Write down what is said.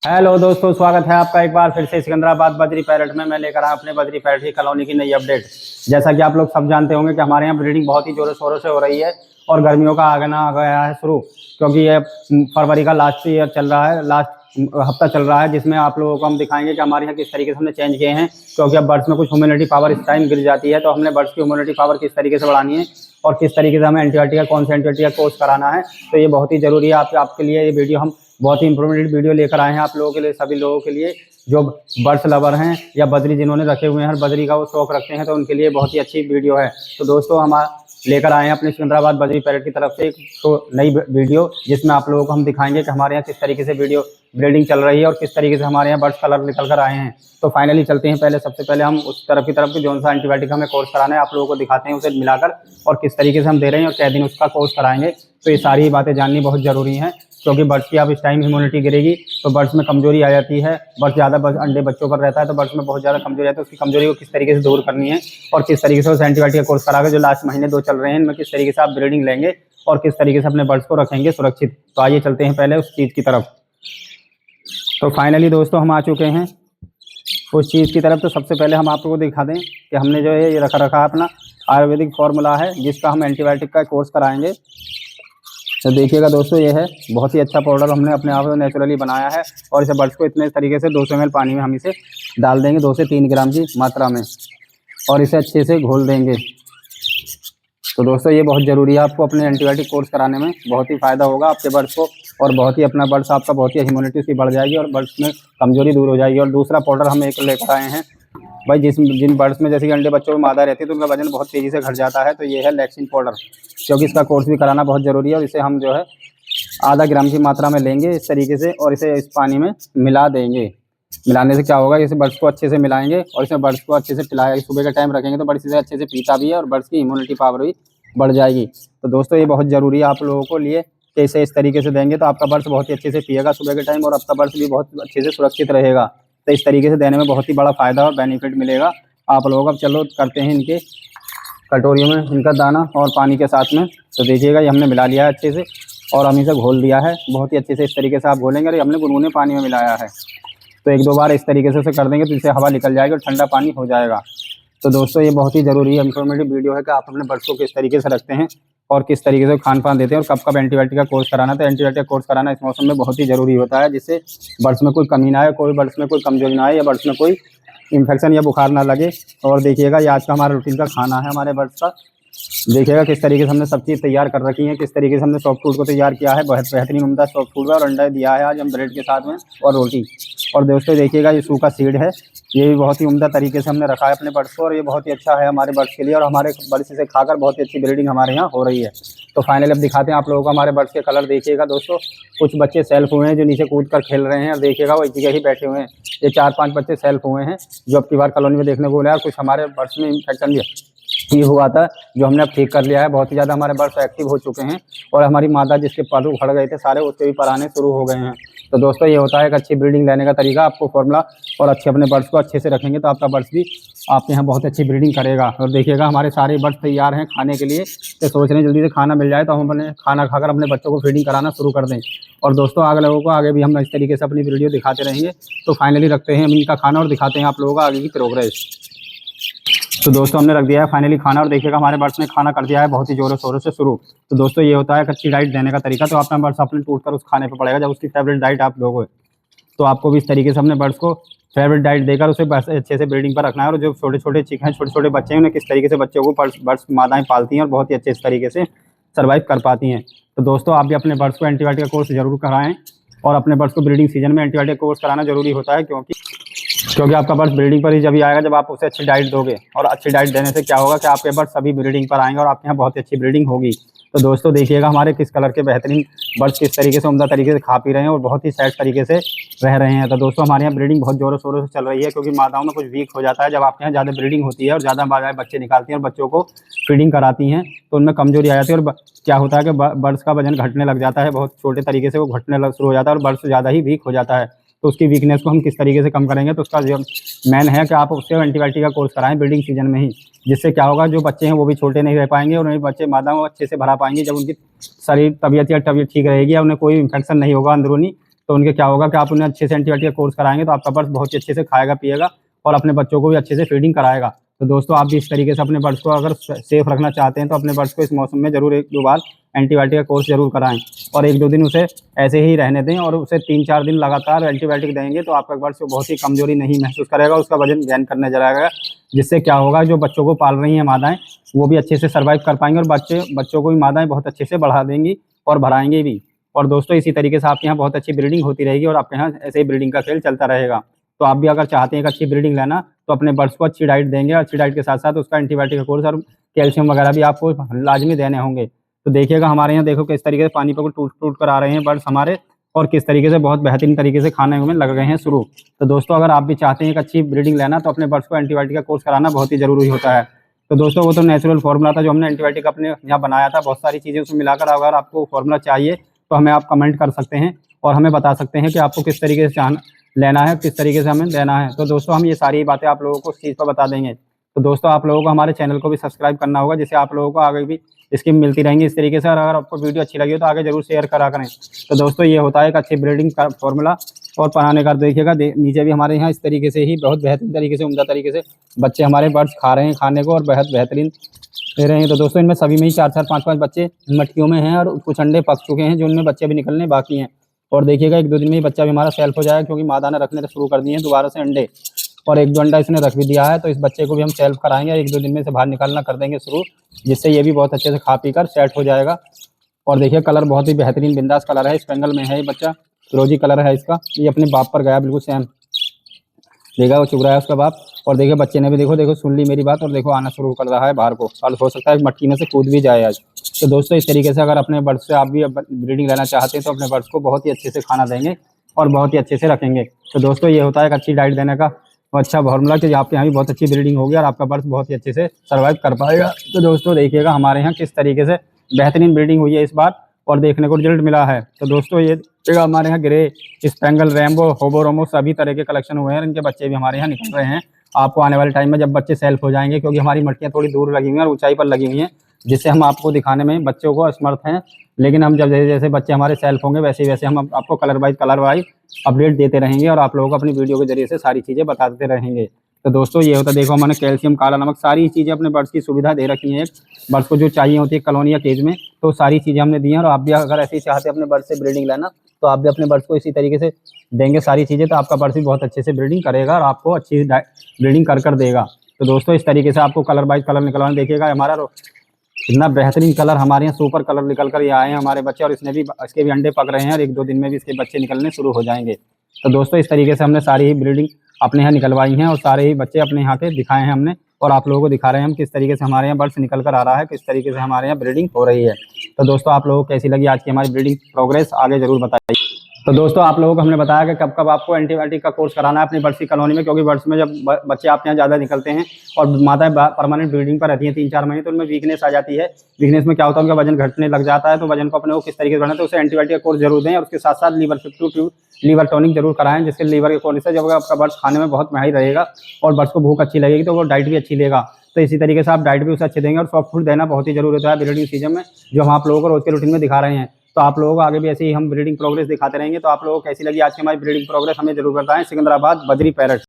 Hello दोस्तों, स्वागत है आपका एक बार फिर से सिकंदराबाद बजरी पैरेट में। मैं लेकर आया अपने बजरी पैरेट की कॉलोनी की नई अपडेट। जैसा कि आप लोग सब जानते होंगे कि हमारे यहाँ ब्रीडिंग बहुत ही जोरों शोरों से हो रही है और गर्मियों का आगना आ गया है शुरू, क्योंकि ये फरवरी का लास्ट ईयर चल रहा है, लास्ट हफ्ता चल रहा है, जिसमें आप लोगों को हम दिखाएंगे कि हमारे यहाँ किस तरीके से हमने चेंज किए हैं। क्योंकि अब बर्ड्स में कुछ ह्यूमिडिटी पावर इस टाइम गिर जाती है, तो हमने बर्ड्स की ह्यूमिडिटी पावर किस तरीके से बढ़ानी है और किस तरीके से हमें एंटीबायोटिक का कौन सा एंटीबायोटिक का कोर्स कराना है। तो ये बहुत ही जरूरी है। आपके लिए ये वीडियो हम बहुत ही इंफॉर्मेटिव वीडियो लेकर आए हैं आप लोगों के लिए, सभी लोगों के लिए जो बर्ड्स लवर हैं या बजरी जिन्होंने रखे हुए हैं, बजरी का वो शौक रखते हैं, तो उनके लिए बहुत ही अच्छी वीडियो है। तो दोस्तों, हम लेकर आए हैं अपने सिकंदराबाद बजरी पैरेट की तरफ से एक नई वीडियो, जिसमें आप लोगों को हम दिखाएंगे कि हमारे यहाँ किस तरीके से वीडियो ब्रीडिंग चल रही है और किस तरीके से हमारे यहाँ बर्ड्स कलर निकल कर आए हैं। तो फाइनली चलते हैं, सबसे पहले हम उस तरफ की जो सा एंटीबायोटिक हमें कोर्स कराना है आप लोगों को दिखाते हैं, उसे मिलाकर और किस तरीके से हम दे रहे हैं और क्या दिन उसका कोर्स कराएंगे। तो ये सारी बातें जाननी बहुत ज़रूरी हैं, क्योंकि बर्ड्स की अब इस टाइम इम्यूनिटी गिरेगी तो बर्ड्स में कमजोरी आ जाती है। बर्ड्स ज़्यादा अंडे बच्चों पर रहता है तो बर्ड्स में बहुत ज़्यादा कमजोरी आती है। तो उसकी कमजोरी को किस तरीके से दूर करनी है और किस तरीके से उस एंटीबायोटिक का कोर्स करा के जो लास्ट महीने 2 चल रहे हैं, इनमें किस तरीके से आप ब्रीडिंग लेंगे और किस तरीके से अपने बर्ड्स को रखेंगे सुरक्षित। तो आइए चलते हैं पहले उस चीज़ की तरफ। तो फाइनली दोस्तों, हम आ चुके हैं उस चीज़ की तरफ। तो सबसे पहले हम आप लोगों को दिखा दें कि हमने जो है ये रखा है अपना आयुर्वेदिक फार्मूला है, जिसका हम एंटीबायोटिक का कोर्स कराएंगे। तो देखिएगा दोस्तों, ये है बहुत ही अच्छा पाउडर हमने अपने आप नेचुरली बनाया है और इसे बर्ड्स को इतने तरीके से 200 ml पानी में हम इसे डाल देंगे 2 से 3 ग्राम की मात्रा में और इसे अच्छे से घोल देंगे। तो दोस्तों, ये बहुत ज़रूरी है, आपको अपने एंटीबायोटिक कोर्स कराने में बहुत ही फ़ायदा होगा आपके बर्ड्स को और बहुत ही अपना बर्ड्स आपका बहुत ही इम्यूनिटी उसकी बढ़ जाएगी और बर्ड्स में कमजोरी दूर हो जाएगी। और दूसरा पाउडर हम एक लेकर आए हैं भाई, जिन बर्ड्स में जैसे कि अंडे बच्चों में मादा रहती है तो उनका वजन बहुत तेज़ी से घट जाता है। तो ये है लैक्सिन पाउडर, क्योंकि इसका कोर्स भी कराना बहुत ज़रूरी है। और इसे हम जो है आधा ग्राम की मात्रा में लेंगे इस तरीके से और इसे इस पानी में मिला देंगे। मिलाने से क्या होगा, इसे बर्ड्स को अच्छे से मिलाएंगे और इसमें बर्ड्स को अच्छे से पिलाएंगे। सुबह का टाइम रखेंगे तो बर्ड्स इसे अच्छे से पीता भी है और बर्ड्स की इम्यूनिटी पावर भी बढ़ जाएगी। तो दोस्तों, ये बहुत ज़रूरी है आप लोगों को लिए कि इसे इस तरीके से देंगे तो आपका बर्ड्स बहुत ही अच्छे से पिएगा सुबह के टाइम और आपका बर्ड्स भी बहुत अच्छे से सुरक्षित रहेगा। तो इस तरीके से देने में बहुत ही बड़ा फ़ायदा और बेनिफिट मिलेगा आप लोगों को। अब चलो करते हैं इनके कटोरियों में इनका दाना और पानी के साथ में। तो देखिएगा, ये हमने मिला लिया है अच्छे से और हम इसे घोल दिया है बहुत ही अच्छे से। इस तरीके से आप घोलेंगे और हमने गुनगुने पानी में मिलाया है। तो 1-2 बार इस तरीके से उसे कर देंगे तो इससे हवा निकल जाएगी और ठंडा पानी हो जाएगा। तो दोस्तों, ये बहुत ही ज़रूरी है इंफॉर्मेटिव वीडियो है कि आप अपने बर्ड्स को किस तरीके से रखते हैं और किस तरीके से खान पान देते हैं और कब कब एंटीबायोटिक का कोर्स कराना। तो एंटीबायोटिक का कोर्स कराना इस मौसम में बहुत ही ज़रूरी होता है, जिससे बर्ड्स में कोई कमी ना आए, कोई बर्ड्स में कोई कमजोरी ना आए या बर्ड्स में कोई इन्फेक्शन या बुखार ना लगे। और देखिएगा, ये आज का हमारा रूटीन का खाना है हमारे बर्ड्स का। देखिएगा किस तरीके से हमने सब चीज़ तैयार कर रखी है, किस तरीके से हमने सॉफ्ट फूड को तैयार किया है। बहुत बेहतरीन उम्दा सॉफ्ट फूड है और अंडा दिया है आज हम ब्रेड के साथ में और रोटी। और दोस्तों देखिएगा, ये सूखा सीड है, ये भी बहुत ही उम्दा तरीके से हमने रखा है अपने बर्ड्स को और ये बहुत ही अच्छा है हमारे बर्ड्स के लिए और हमारे बर्ड्स इसे खाकर बहुत ही अच्छी ब्रीडिंग हमारे यहाँ हो रही है। तो फाइनली अब दिखाते हैं आप लोगों को हमारे बर्ड्स के कलर। देखिएगा दोस्तों, कुछ बच्चे सेल्फ हुए हैं जो नीचे कूद कर खेल रहे हैं और देखिएगा वो एक जगह ही बैठे हुए हैं। ये 4-5 बच्चे सेल्फ हुए हैं जो अब की बार कॉलोनी में देखने को मिला है। कुछ हमारे बर्ड्स में इन्फेक्शन भी हुआ था जो हमने अब ठीक कर लिया है। बहुत ही ज़्यादा हमारे बर्ड्स एक्टिव हो चुके हैं और हमारी मादा जिसके पर उखड़ गए थे सारे, उसके भी पर आने शुरू हो गए हैं। तो दोस्तों, ये होता है एक अच्छी ब्रीडिंग लेने का तरीका, आपको फॉर्मूला और अच्छे अपने बर्ड्स को अच्छे से रखेंगे तो आपका बर्ड्स भी आपके यहाँ बहुत अच्छी ब्रीडिंग करेगा। और देखिएगा, हमारे सारे बर्ड्स तैयार हैं खाने के लिए। तो सोच रहे हैं जल्दी से खाना मिल जाए तो हम अपने खाना खाकर अपने बच्चों को फीडिंग कराना शुरू कर दें। और दोस्तों, आगे लोगों को आगे भी हम इस तरीके से अपनी वीडियो दिखाते रहेंगे। तो फाइनली रखते हैं हम इनका खाना और दिखाते हैं आप लोगों को आगे की प्रोग्रेस। तो दोस्तों, हमने रख दिया है फाइनली खाना और देखिएगा हमारे बर्ड्स ने खाना कर दिया है बहुत ही जोरों शोरों से शुरू। तो दोस्तों, ये होता है एक अच्छी डाइट देने का तरीका। तो अपना बर्ड्स अपने टूट कर उस खाने पर पड़ेगा जब उसकी फेवरेट डाइट आप दोगे। तो आपको भी इस तरीके से अपने बर्ड्स को फेवरेट डाइट देकर उसे अच्छे से ब्रीडिंग पर रखना है। और जो छोटे छोटे चिक हैं, छोटे छोटे बच्चे हैं, उन्हें किस तरीके से बच्चों को बर्ड्स मादाएँ पालती हैं और बहुत ही अच्छे इस तरीके से सर्वाइव कर पाती हैं। तो दोस्तों, आप भी अपने बर्ड्स को एंटीबायोटिक का कोर्स जरूर कराएं और अपने बर्ड्स को ब्रीडिंग सीजन में एंटीबायोटिक कोर्स कराना जरूरी होता है, क्योंकि आपका बर्ड्स ब्रीडिंग पर ही जब आएगा जब आप उसे अच्छी डाइट दोगे। और अच्छी डाइट देने से क्या होगा कि आपके बर्ड्स सभी ब्रीडिंग पर आएंगे और आपके यहाँ बहुत अच्छी ब्रीडिंग होगी। तो दोस्तों, देखिएगा हमारे किस कलर के बेहतरीन बर्ड्स किस तरीके से उम्दा तरीके से खा पी रहे हैं और बहुत ही सैड तरीके से रह रहे हैं। तो दोस्तों, हमारे यहाँ ब्रीडिंग बहुत जोरों शोरों से चल रही है, क्योंकि मादाओं में कुछ वीक हो जाता है जब आपके यहाँ ज़्यादा ब्रीडिंग होती है और ज़्यादा मादाएं बच्चे निकालती हैं और बच्चों को फीडिंग कराती हैं तो उनमें कमजोरी आ जाती है। और क्या होता है कि बर्ड्स का वजन घटने लग जाता है, बहुत छोटे तरीके से वो घटने लग शुरू हो जाता है और बर्ड्स ज़्यादा ही वीक हो जाता है। तो उसकी वीकनेस को हम किस तरीके से कम करेंगे, तो उसका जो मेन है कि आप उससे एंटीबायोटिक का कोर्स कराएं ब्रीडिंग सीजन में ही। जिससे क्या होगा, जो बच्चे हैं वो भी छोटे नहीं रह पाएंगे और उन्हें बच्चे मादाओं अच्छे से भरा पाएंगे। जब उनकी शरीर तबीयत ठीक रहेगी या उन्हें कोई इन्फेक्शन नहीं होगा अंदरूनी, तो उनके क्या होगा कि आप उन्हें अच्छे से एंटीबायोटिक का कोर्स कराएंगे तो आपका बर्ड्स बहुत ही अच्छे से खाएगा पिएगा और अपने बच्चों को भी अच्छे से फीडिंग कराएगा। तो दोस्तों आप भी इस तरीके से अपने बर्ड्स को अगर सेफ रखना चाहते हैं तो अपने बर्ड्स को इस मौसम में जरूर 1-2 बार एंटीबायोटिक का कोर्स जरूर कराएं और 1-2 दिन उसे ऐसे ही रहने दें और उसे 3-4 दिन लगातार एंटीबायोटिक देंगे तो आपका बर्ड्स बहुत ही कमजोरी नहीं महसूस करेगा, उसका वजन गेन करने जाएगा। जिससे क्या होगा, जो बच्चों को पाल रही हैं मादाएं वो भी अच्छे से सर्वाइव कर पाएंगे और बच्चों को भी मादाएं बहुत अच्छे से बढ़ा देंगी और बढ़ाएंगे भी। और दोस्तों इसी तरीके से आपके यहाँ बहुत अच्छी ब्रीडिंग होती रहेगी और आपके यहाँ ऐसे ही ब्रीडिंग का खेल चलता रहेगा। तो आप भी अगर चाहते हैं एक अच्छी ब्रीडिंग लेना तो अपने बर्ड्स को अच्छी डाइट देंगे, अच्छी डाइट के साथ साथ उसका एंटीबायोटिक का कोर्स और कैल्शियम वगैरह भी आपको लाजमी देने होंगे। तो देखिएगा हमारे यहाँ देखो किस तरीके से पानी पर टूट टूट कर आ रहे हैं बर्ड्स हमारे और किस तरीके से बहुत बेहतरीन तरीके से खाने में लग गए हैं शुरू। तो दोस्तों अगर आप भी चाहते हैं एक अच्छी ब्रीडिंग लेना तो अपने बर्ड्स को एंटीबायोटिक का कोर्स कराना बहुत ही जरूरी होता है। तो दोस्तों वो तो नेचुरल फार्मूला था जो हमने एंटीबायोटिक अपने यहाँ बनाया था, बहुत सारी चीज़ें उसमें मिलाकर। अगर आपको फार्मूला चाहिए तो हमें आप कमेंट कर सकते हैं और हमें बता सकते हैं कि आपको किस तरीके से लेना है, किस तरीके से हमें लेना है। तो दोस्तों हम ये सारी बातें आप लोगों को उस चीज़ पर बता देंगे। तो दोस्तों आप लोगों को हमारे चैनल को भी सब्सक्राइब करना होगा जिससे आप लोगों को आगे भी स्कीम मिलती रहेंगी इस तरीके से। और अगर आपको वीडियो अच्छी लगी हो तो आगे जरूर शेयर करा करें। तो दोस्तों ये होता है एक अच्छी ब्रीडिंग का फॉर्मूला और बनाने का। देखिएगा नीचे भी हमारे यहाँ इस तरीके से ही बहुत बेहतरीन तरीके से उम्दा तरीके से बच्चे हमारे बर्ड्स खा रहे हैं खाने को और बहुत बेहतरीन दे रहे हैं। तो दोस्तों इनमें सभी में ही 4-4 5-5 बच्चे मटकियों में हैं और कुछ अंडे पक चुके हैं जो उनमें बच्चे भी निकलने बाकी हैं। और देखिएगा 1-2 दिन में ही बच्चा भी हमारा सेल्फ हो जाएगा क्योंकि मादा ने रखने शुरू कर दिए हैं दोबारा से अंडे और 1-2 अंडा इसने रख भी दिया है। तो इस बच्चे को भी हम सेल्फ कराएंगे और 1-2 दिन में से बाहर निकालना कर देंगे शुरू, जिससे ये भी बहुत अच्छे से खा पी कर सेट हो जाएगा। और देखिए कलर बहुत ही बेहतरीन बिंदास कलर है, स्पेंगल में है ये बच्चा, फिरोजी कलर है इसका। ये अपने बाप पर गया बिल्कुल सेम, देखा वो चुग रहा है उसका बाप। और देखिए बच्चे ने भी देखो सुन ली मेरी बात और देखो आना शुरू कर रहा है बाहर को, और हो सकता है मटकी में से कूद भी जाए आज। तो दोस्तों इस तरीके से अगर अपने बर्ड्स से आप भी ब्रीडिंग लेना चाहते हैं तो अपने बर्ड्स को बहुत ही अच्छे से खाना देंगे और बहुत ही अच्छे से रखेंगे। तो दोस्तों ये होता है एक अच्छी डाइट देने का अच्छा फॉर्मूला कि आपके यहाँ भी बहुत अच्छी ब्रीडिंग होगी और आपका बर्ड्स बहुत ही अच्छे से सर्वाइव कर पाएगा। तो दोस्तों देखिएगा हमारे यहाँ किस तरीके से बेहतरीन ब्रीडिंग हुई है इस बार और देखने को रिजल्ट मिला है। तो दोस्तों ये हमारे यहाँ ग्रे, स्पेंगल, रैम्बो, होबो, सभी तरह के कलेक्शन हुए हैं। इनके बच्चे भी हमारे यहाँ निकल रहे हैं। आपको आने वाले टाइम में जब बच्चे सेल्फ हो जाएंगे, क्योंकि हमारी मटकियाँ थोड़ी दूर लगी हुई हैं और ऊंचाई पर लगी हुई हैं, जिससे हम आपको दिखाने में बच्चों को असमर्थ हैं। लेकिन हम जब जैसे जैसे बच्चे हमारे सेल्फ होंगे वैसे वैसे हम आपको कलर वाइज अपडेट देते रहेंगे और आप लोगों को अपनी वीडियो के जरिए से सारी चीज़ें बताते रहेंगे। तो दोस्तों ये होता है, देखो हमने कैल्शियम, काला नमक, सारी चीज़ें अपने बर्ड्स की सुविधा दे रखी हैं। बर्ड्स को जो चाहिए होती है कॉलोनी या केज में, तो सारी चीज़ें हमने दी हैं। और आप भी अगर ऐसे ही चाहते हैं अपने बर्ड्स से ब्रीडिंग लेना तो आप भी अपने बर्ड्स को इसी तरीके से देंगे सारी चीज़ें, तो आपका बर्ड्स भी बहुत अच्छे से ब्रीडिंग करेगा और आपको अच्छी ब्रीडिंग कर देगा। तो दोस्तों इस तरीके से आपको कलर वाइज कलर निकलवाना, देखिएगा हमारा इतना बेहतरीन कलर हमारे यहाँ सुपर कलर निकल कर ये आए हैं हमारे बच्चे, और इसके भी अंडे पक रहे हैं और 1-2 दिन में भी इसके बच्चे निकलने शुरू हो जाएंगे। तो दोस्तों इस तरीके से हमने सारी ही ब्रीडिंग अपने यहाँ निकलवाई हैं और सारे ही बच्चे अपने यहाँ के दिखाए हैं हमने, और आप लोगों को दिखा रहे हैं हम किस तरीके से हमारे यहाँ बर्ड्स निकल कर आ रहा है, किस तरीके से हमारे यहाँ ब्रीडिंग हो रही है। तो दोस्तों आप लोगों को कैसी लगी आज की हमारी ब्रीडिंग प्रोग्रेस, आगे जरूर बताइए। तो दोस्तों आप लोगों को हमने बताया कि कब कब आपको एंटीबायोटिक का कोर्स कराना है अपनी बर्ड्स की कॉलोनी में, क्योंकि बर्ड्स में जब बच्चे आपके यहाँ ज़्यादा निकलते हैं और माताएं परमानेंट ब्रीडिंग पर रहती हैं 3-4 महीने, तो उनमें वीकनेस आ जाती है। वीकनेस में क्या होता है, उनका वजन घटने लग जाता है। तो वजन को अपने को किस तरीके से बढ़ाना है, तो उसे एंटीबायोटिक का कोर्स जरूर दें और उसके साथ साथ लीवर टॉनिक जरूर कराएं, जिससे लीवर के कोर्स से जब आपका बर्ड्स खाने में बहुत माहिर रहेगा और बर्ड्स को भूख अच्छी लगेगी तो वो डाइट भी अच्छी लेगा। तो इसी तरीके से आप डाइट भी उसे अच्छे देंगे और सॉफ्ट फूड देना बहुत ही जरूरी होता है ब्रीडिंग सीजन में, जो हम आप लोगों को रोज के रूटीन में दिखा रहे हैं। तो आप लोगों को आगे भी ऐसे ही हम ब्रीडिंग प्रोग्रेस दिखाते रहेंगे। तो आप लोगों को कैसी लगी आज की हमारी ब्रीडिंग प्रोग्रेस हमें जरूर बताएं। सिकंदराबाद बद्री पैरट।